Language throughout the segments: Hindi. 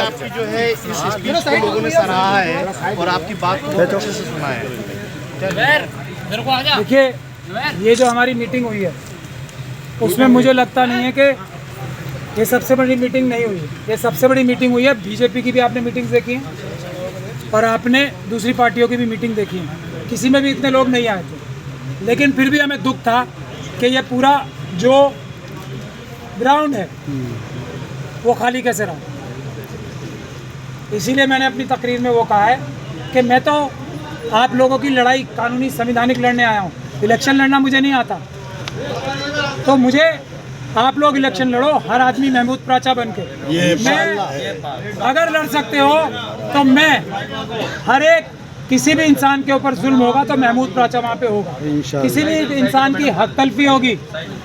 आपकी जो है इस स्पीच को लोगों ने सराहा है और आपकी बात को अच्छे से सुना है। देखिए, ये जो हमारी मीटिंग हुई है उसमें मुझे लगता नहीं है कि ये सबसे बड़ी मीटिंग नहीं हुई है। ये सबसे बड़ी मीटिंग हुई है। बीजेपी की भी आपने मीटिंग्स देखी हैं और आपने दूसरी पार्टियों की भी मीटिंग देखी है। किसी में भी इतने लोग नहीं आए थे, लेकिन फिर भी हमें दुख था कि ये पूरा जो ग्राउंड है वो खाली कैसे रहा। इसीलिए मैंने अपनी तकरीर में वो कहा है कि मैं तो आप लोगों की लड़ाई कानूनी संवैधानिक लड़ने आया हूँ। इलेक्शन लड़ना मुझे नहीं आता, तो मुझे आप लोग इलेक्शन लड़ो, हर आदमी महमूद प्राचा बन के। मैं अगर लड़ सकते हो तो मैं हर एक किसी भी इंसान के ऊपर जुल्म होगा तो महमूद प्राचा वहाँ पे होगा। किसी भी इंसान की हक तलफी होगी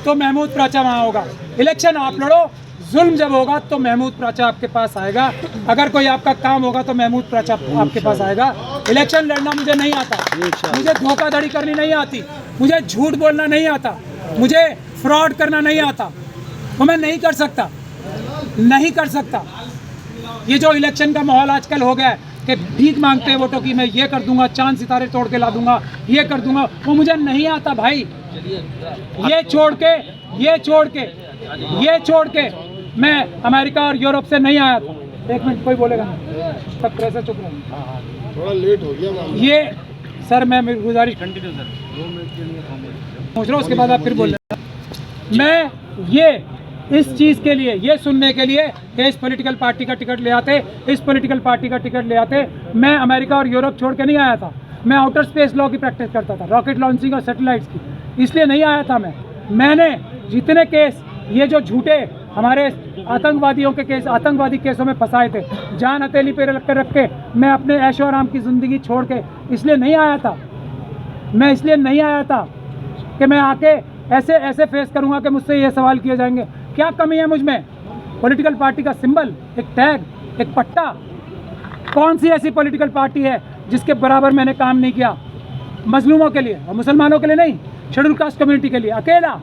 तो महमूद प्राचा वहाँ होगा। इलेक्शन आप लड़ो, जुल्म जब होगा तो महमूद प्राचा आपके पास आएगा। अगर कोई आपका काम होगा तो महमूद प्राचा आपके पास आएगा। इलेक्शन लड़ना मुझे नहीं आता, मुझे धोखाधड़ी करनी नहीं आती, मुझे झूठ बोलना नहीं आता, मुझे फ्रॉड करना नहीं आता, वो मैं नहीं कर सकता, नहीं कर सकता। ये जो इलेक्शन का माहौल आजकल हो गया है कि भीख मांगते हैं वोटों की, मैं ये कर दूंगा, चांद सितारे तोड़ के ला दूंगा, ये कर दूंगा, वो मुझे नहीं आता भाई। ये छोड़ के मैं अमेरिका और यूरोप से नहीं आया था। एक मिनट, कोई बोलेगा ना, सब प्रेस चुप रहो। थोड़ा लेट हो गया ये सर मैं मेरी गुजारिश कंटिन्यू सर, 2 मिनट के लिए पहुँच रहा हूँ, उसके बाद आप फिर बोल लेना। मैं ये इस चीज़ के लिए, ये सुनने के लिए कि इस पॉलिटिकल पार्टी का टिकट ले आते, इस पॉलिटिकल पार्टी का टिकट ले आते। मैं अमेरिका और यूरोप छोड़ के नहीं आया था। मैं आउटर स्पेस लॉ की प्रैक्टिस करता था, रॉकेट लॉन्चिंग और सैटेलाइट्स की, इसलिए नहीं आया था मैंने जितने केस ये जो झूठे हमारे आतंकवादियों के केस, आतंकवादी केसों में फंसाए थे, जान हथेली पे रख के मैं अपने ऐशो आराम की ज़िंदगी छोड़ के इसलिए नहीं आया था। मैं इसलिए नहीं आया था कि मैं आके ऐसे फेस करूंगा कि मुझसे ये सवाल किए जाएंगे। क्या कमी है मुझ में? पॉलिटिकल पार्टी का सिंबल, एक टैग, एक पट्टा। कौन सी ऐसी पॉलिटिकल पार्टी है जिसके बराबर मैंने काम नहीं किया? मजलूमों के लिए और मुसलमानों के लिए नहीं, शेड्यूल कास्ट कम्युनिटी के लिए अकेला,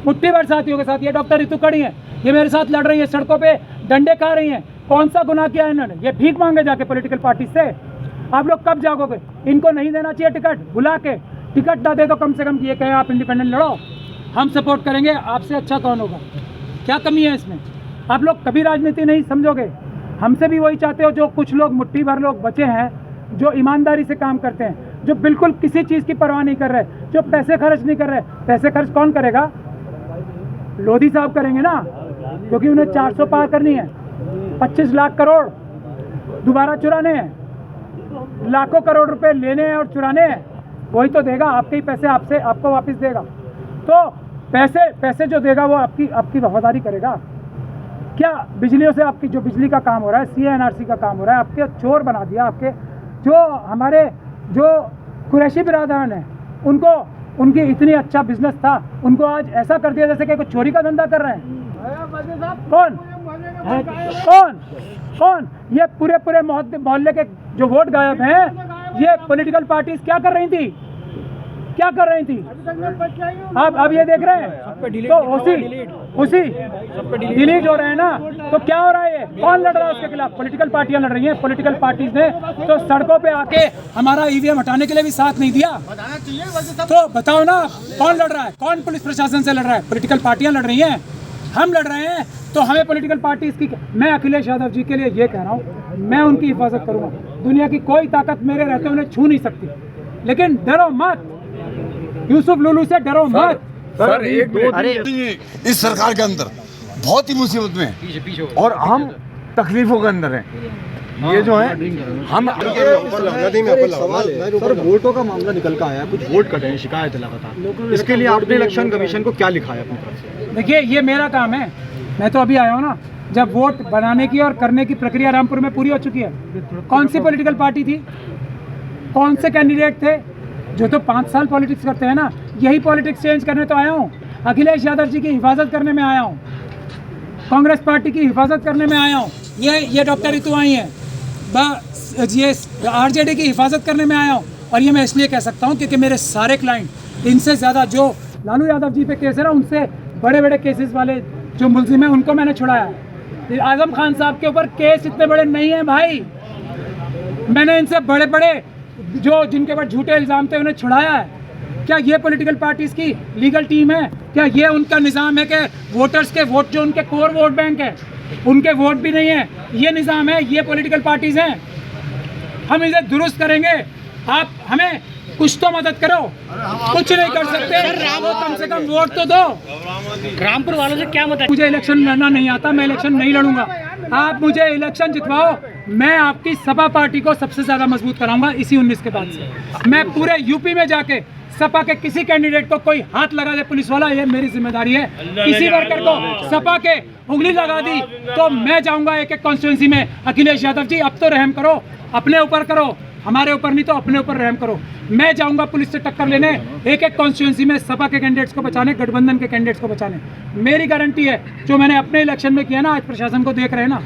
मुट्ठी भर साथियों के साथ। ये डॉक्टर रितु खड़ी हैं, ये मेरे साथ लड़ रही है, सड़कों पे डंडे खा रही हैं। कौन सा गुनाह किया है इन्होंने? ये भीख मांगे जाके पॉलिटिकल पार्टी से। आप लोग कब जागोगे? इनको नहीं देना चाहिए टिकट, बुला के टिकट ना दे तो कम से कम ये कहें आप इंडिपेंडेंट लड़ो, हम सपोर्ट करेंगे, आपसे अच्छा कौन होगा? क्या कमी है इसमें? आप लोग कभी राजनीति नहीं समझोगे। हमसे भी वही चाहते हो जो कुछ लोग, मुट्ठी भर लोग बचे हैं जो ईमानदारी से काम करते हैं, जो बिल्कुल किसी चीज़ की परवाह नहीं कर रहे, जो पैसे खर्च नहीं कर रहे। पैसे खर्च कौन करेगा? लोधी साहब करेंगे ना, क्योंकि उन्हें 400 पार करनी है। 25 लाख करोड़ दोबारा चुराने हैं, लाखों करोड़ रुपए लेने हैं और चुराने हैं। वही तो देगा, आपके ही पैसे आपको वापस देगा। तो पैसे जो देगा वो आपकी वफादारी करेगा क्या? बिजलियों से आपकी जो बिजली का काम हो रहा है, CNRC का काम हो रहा है, आपके चोर बना दिया। आपके जो हमारे जो कुरैशी बिरादरान हैं, उनकी इतनी अच्छा बिजनेस था, उनको आज ऐसा कर दिया जैसे कि कोई चोरी का धंधा कर रहे हैं। कौन? ये पूरे मोहल्ले के जो वोट गायब हैं, ये पॉलिटिकल पार्टीज क्या कर रही थी? अब ये देख रहे हैं तो उसी डिलीट हो रहे हैं ना। तो क्या हो रहा है? कौन लड़ रहा है उसके खिलाफ? पॉलिटिकल पार्टियां लड़ रही हैं। पॉलिटिकल पार्टीज ने तो सड़कों पे आके हमारा EVM हटाने के लिए भी साथ नहीं दिया। तो बताओ ना, कौन लड़ रहा है? कौन पुलिस प्रशासन से लड़ रहा है? पॉलिटिकल पार्टियां लड़ रही हैं, हम लड़ रहे हैं। तो हमें पॉलिटिकल पार्टीज की, मैं अखिलेश यादव जी के लिए ये कह रहा हूँ, मैं उनकी हिफाजत करूँगा। दुनिया की कोई ताकत मेरे रहते उन्हें छू नहीं सकती, लेकिन डरो मत, यूसुफ लुलू से डरो मत। सर इस सरकार के अंदर बहुत ही मुसीबत में है और हम तकलीफों के अंदर हैं। ये जो है हम सर वोटों का मामला निकल कर आया, कुछ वोट कटे हैं, शिकायत है लगातार। इसके लिए आपने इलेक्शन कमीशन को क्या लिखा है अपनी तरफ से? देखिए, ये मेरा काम है, मैं तो अभी आया हूँ ना, जब वोट बनाने की और करने की प्रक्रिया रामपुर में पूरी हो चुकी है। कौन सी पॉलिटिकल पार्टी थी, कौन से कैंडिडेट थे जो तो 5 साल पॉलिटिक्स करते हैं ना, यही पॉलिटिक्स चेंज करने तो आया हूँ। अखिलेश यादव जी की हिफाजत करने में आया हूँ, कांग्रेस पार्टी की हिफाजत करने में आया हूँ। ये डॉक्टर रितु आई हैं, ये RJD की हिफाजत करने में आया हूँ। और ये मैं इसलिए कह सकता हूँ क्योंकि मेरे सारे क्लाइंट, इनसे ज़्यादा जो लालू यादव जी पे केस है ना, उनसे बड़े बड़े केसेस वाले जो मुलजिम हैं उनको मैंने छुड़ाया है। आजम खान साहब के ऊपर केस इतने बड़े नहीं हैं भाई, मैंने इनसे बड़े बड़े जो जिनके ऊपर झूठे इल्ज़ाम थे उन्हें छुड़ाया है। क्या ये पॉलिटिकल पार्टीज़ की लीगल टीम है? क्या ये उनका निज़ाम है कि वोटर्स के वोट जो उनके कोर वोट बैंक है उनके वोट भी नहीं है? ये निज़ाम है, ये पॉलिटिकल पार्टीज़ हैं। हम इसे दुरुस्त करेंगे, आप हमें कुछ तो मदद करो। कुछ नहीं कर सकते वो कम से कम वोट तो दो। रामपुर वालों से क्या मदद? मुझे इलेक्शन लड़ना नहीं आता, मैं इलेक्शन नहीं लड़ूंगा। आप मुझे इलेक्शन जितवाओ, मैं आपकी सपा पार्टी को सबसे ज़्यादा मजबूत कराऊंगा इसी 19 के बाद से। मैं पूरे यूपी में जाके सपा के किसी कैंडिडेट को कोई हाथ लगा दे पुलिस वाला, ये मेरी जिम्मेदारी है। किसी वर्कर को सपा के उंगली लगा दी तो मैं जाऊंगा एक एक कॉन्स्टिट्यूंसी में, अखिलेश यादव जी अब तो रहम करो, अपने ऊपर करो, हमारे ऊपर नहीं तो अपने ऊपर रहम करो। मैं जाऊंगा पुलिस से टक्कर लेने, एक एक कॉन्स्टिट्यूंसी में सपा के कैंडिडेट्स को बचाने, गठबंधन के कैंडिडेट्स को बचाने। मेरी गारंटी है, जो मैंने अपने इलेक्शन में किया ना, आज प्रशासन को देख रहे हैं ना।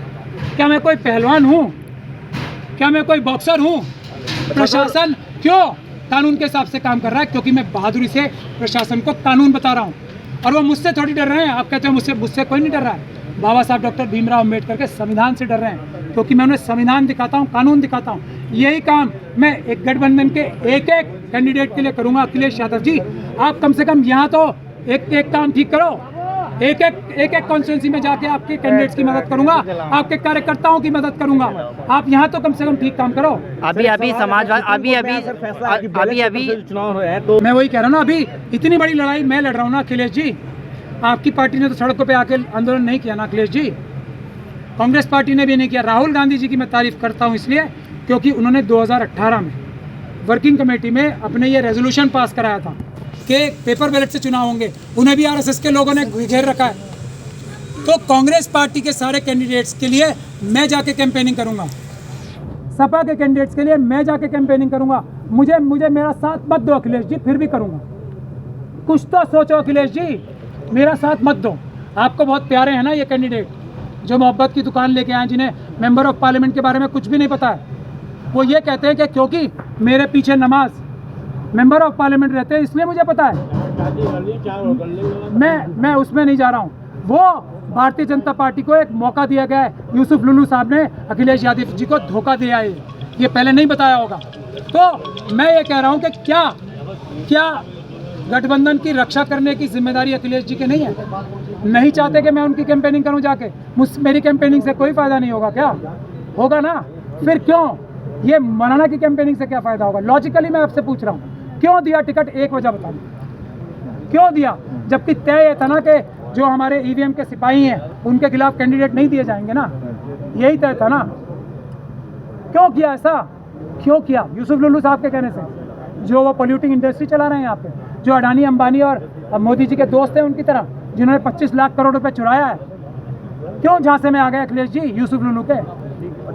क्या मैं कोई पहलवान हूँ? क्या मैं कोई बॉक्सर हूँ? प्रशासन क्यों कानून के हिसाब से काम कर रहा है? क्योंकि मैं बहादुरी से प्रशासन को कानून बता रहा हूँ, और वो मुझसे थोड़ी डर रहे हैं। आप कहते हो मुझसे कोई नहीं डर रहा है। बाबा साहब डॉक्टर भीमराव अम्बेडकर के संविधान से डर रहे हैं, क्योंकि मैं उन्हें संविधान दिखाता हूँ, कानून दिखाता हूँ। यही काम मैं एक गठबंधन के एक एक कैंडिडेट के लिए करूँगा। अखिलेश यादव जी, आप कम से कम यहाँ तो एक एक काम ठीक करो। एक एक कॉन्स्टिट्यूंसी में जाके आपके कैंडिडेट्स की मदद करूंगा, आपके कार्यकर्ताओं की मदद करूंगा। आप यहाँ तो कम से कम ठीक काम करो। अभी समाजवाद अभी चुनाव है तो मैं वही कह रहा हूँ ना, अभी इतनी बड़ी लड़ाई मैं लड़ रहा हूँ ना अखिलेश जी। आपकी पार्टी ने तो सड़कों पे आके आंदोलन नहीं किया ना अखिलेश जी, कांग्रेस पार्टी ने भी नहीं किया। राहुल गांधी जी की मैं तारीफ करता हूँ इसलिए क्योंकि उन्होंने 2018 में वर्किंग कमेटी में अपने ये रेजोल्यूशन पास कराया था कि पेपर बैलेट से चुनाव होंगे। उन्हें भी आरएसएस के लोगों ने घेर रखा है। तो कांग्रेस पार्टी के सारे कैंडिडेट्स के लिए मैं जाके कैंपेनिंग करूंगा, सपा के कैंडिडेट्स के लिए मैं जाके कैंपेनिंग करूंगा। मुझे मेरा साथ मत दो अखिलेश जी, फिर भी करूंगा। कुछ तो सोचो अखिलेश जी, मेरा साथ मत दो। आपको बहुत प्यारे हैं ना ये कैंडिडेट, जो मोहब्बत की दुकान लेके आए, जिन्हें मेंबर ऑफ पार्लियामेंट के बारे में कुछ भी नहीं पता है। वो ये कहते हैं कि क्योंकि मेरे पीछे नमाज मेंबर ऑफ पार्लियामेंट रहते हैं इसलिए मुझे पता है। मैं उसमें नहीं जा रहा हूँ। वो भारतीय जनता पार्टी को एक मौका दिया गया है। यूसुफ लुलू साहब ने अखिलेश यादव जी को धोखा दिया है, ये पहले नहीं बताया होगा। तो मैं ये कह रहा हूँ कि क्या गठबंधन की रक्षा करने की जिम्मेदारी अखिलेश जी की नहीं है? नहीं चाहते कि मैं उनकी कैंपेनिंग करूं जाके? मेरी कैंपेनिंग से कोई फायदा नहीं होगा क्या? होगा ना? फिर क्यों ये मौलाना की कैंपेनिंग से क्या फायदा होगा? लॉजिकली मैं आपसे पूछ रहा हूं, क्यों दिया टिकट? एक वजह बताओ, क्यों दिया? जबकि तय था ना कि जो हमारे ईवीएम के सिपाही हैं उनके खिलाफ कैंडिडेट नहीं दिए जाएंगे ना, यही तय था ना। क्यों किया ऐसा? क्यों किया? यूसुफ लुलू साहब के कहने से, जो वो पोल्यूटिंग इंडस्ट्री चला रहे हैं यहाँ पे, जो अडानी अंबानी और मोदी जी के दोस्त हैं उनकी तरह, जिन्होंने 25 लाख करोड़ रुपए चुराया है। क्यों झांसे में आ गए अखिलेश जी यूसुफ लुलू के?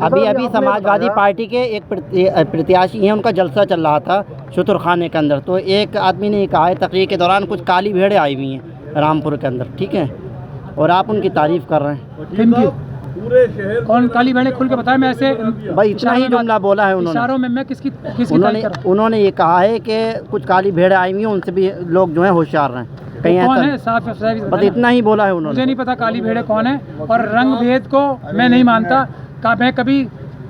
अभी समाजवादी पार्टी के एक प्रत्याशी हैं, उनका जलसा चल रहा था शुतुरखाने के अंदर। तो एक आदमी ने कहा है तकरीर के दौरान कुछ काली भेड़ें आई हुई हैं रामपुर के अंदर, ठीक है, और आप उनकी तारीफ कर रहे हैं। कौन काली भेड़ें? खुल के बताए। मैं ऐसे भाई इतना ही जुमला बोला है उन्होंने। इशारों में मैं किसकी उन्होंने ये कहा है कि कुछ काली भेड़ें आई हुई हैं, उनसे भी लोग जो है होशियार रहें। कहीं कौन है? ऐसा साफ बस इतना ही बोला है उन्होंने। मुझे नहीं पता काली भेड़ें कौन है, और रंग भेद को मैं नहीं मानता। मैं कभी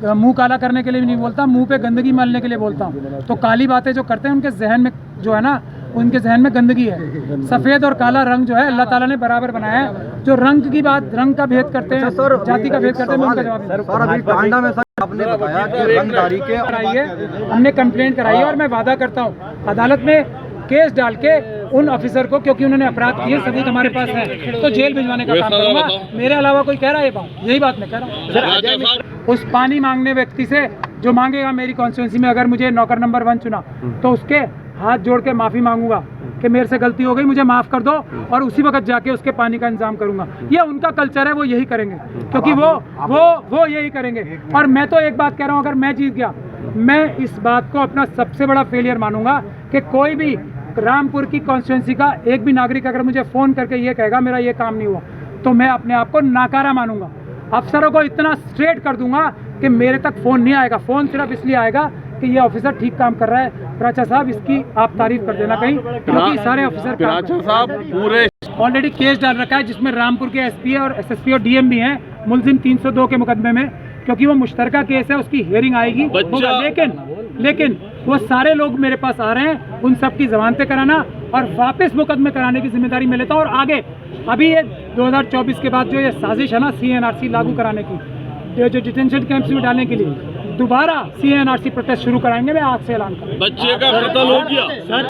मुंह काला करने के लिए भी नहीं बोलता, मुंह पे गंदगी मलने के लिए बोलता हूँ। तो काली बातें जो करते हैं उनके जहन में जो है ना, उनके जहन में गंदगी है। सफ़ेद और काला रंग जो है अल्लाह ताला ने बराबर बनाया है। जो रंग की बात, रंग का भेद करते हैं, जाति का भेद करते हैं, मैं उनका जवाब आपने बताया कि रंगदारी के कराई है, हमने कंप्लेंट कराई है, और मैं वादा करता हूँ अदालत में केस डाल के उन ऑफिसर को, क्योंकि उन्होंने अपराध किए, सबूत हमारे पास है, तो जेल भिजवाने का काम करूँगा। मेरे अलावा कोई कह रहा है ये बात? यही बात मैं कह रहा हूँ। उस पानी मांगने व्यक्ति से जो मांगेगा मेरी कॉन्स्टिट्यूंसी में, अगर मुझे नौकर नंबर 1 चुना, तो उसके हाथ जोड़ के माफ़ी मांगूंगा कि मेरे से गलती हो गई, मुझे माफ़ कर दो, और उसी वक्त जाके उसके पानी का इंतजाम करूंगा। ये उनका कल्चर है, वो यही करेंगे, क्योंकि वो यही करेंगे। और मैं तो एक बात कह रहा हूँ, अगर मैं जीत गया, मैं इस बात को अपना सबसे बड़ा फेलियर मानूंगा कि कोई भी रामपुर की कॉन्स्टिट्यूंसी का एक भी नागरिक अगर मुझे फ़ोन करके ये कहेगा मेरा ये काम नहीं हुआ, तो मैं अपने आप को नाकारा मानूंगा। अफसरों को इतना स्ट्रेट कर दूंगा कि मेरे तक फ़ोन नहीं आएगा। फ़ोन सिर्फ इसलिए आएगा कि ये ऑफिसर ठीक काम कर रहा है। प्राचा साहब, इसकी आप तारीफ कर देना कहीं, क्योंकि सारे ऑफिसर प्राचा साहब पूरे ऑलरेडी केस डाल रखा है, जिसमें रामपुर के एसपी और एसएसपी और डीएम भी हैं मुलजिम 302 के मुकदमे में, क्योंकि वो मुश्तरका केस है, उसकी हियरिंग आएगी होगा। लेकिन वो सारे लोग मेरे पास आ रहे हैं, उन सब की जमानतें कराना और वापस मुकदमे कराने की जिम्मेदारी मैं लेता हूँ। और आगे अभी ये 2024 के बाद जो ये साजिश है ना CNRC लागू कराने की, जो डिटेंशन कैंप्स में डालने के लिए, दोबारा CNRC प्रोटेस्ट शुरू कराएंगे। मैं आज से ऐलान कर बच्चे का कत्ल हो गया।